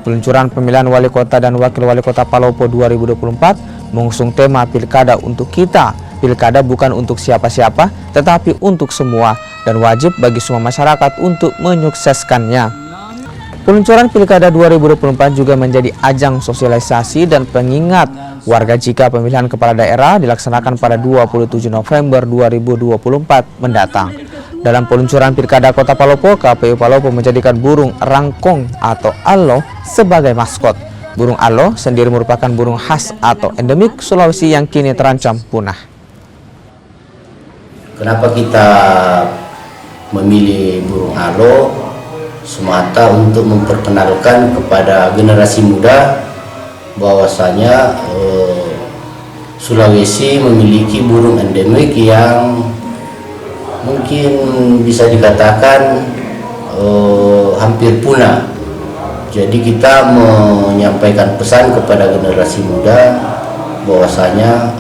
peluncuran pemilihan wali kota dan wakil wali kota Palopo 2024 mengusung tema Pilkada untuk Kita. Pilkada bukan untuk siapa-siapa, tetapi untuk semua dan wajib bagi semua masyarakat untuk menyukseskannya. Peluncuran Pilkada 2024 juga menjadi ajang sosialisasi dan pengingat warga jika pemilihan kepala daerah dilaksanakan pada 27 November 2024 mendatang. Dalam peluncuran Pilkada Kota Palopo, KPU Palopo menjadikan burung rangkong atau alo sebagai maskot. Burung alo sendiri merupakan burung khas atau endemik Sulawesi yang kini terancam punah. Kenapa kita memilih burung alo? Semata untuk memperkenalkan kepada generasi muda bahwasanya Sulawesi memiliki burung endemik yang mungkin bisa dikatakan hampir punah. Jadi kita menyampaikan pesan kepada generasi muda bahwasanya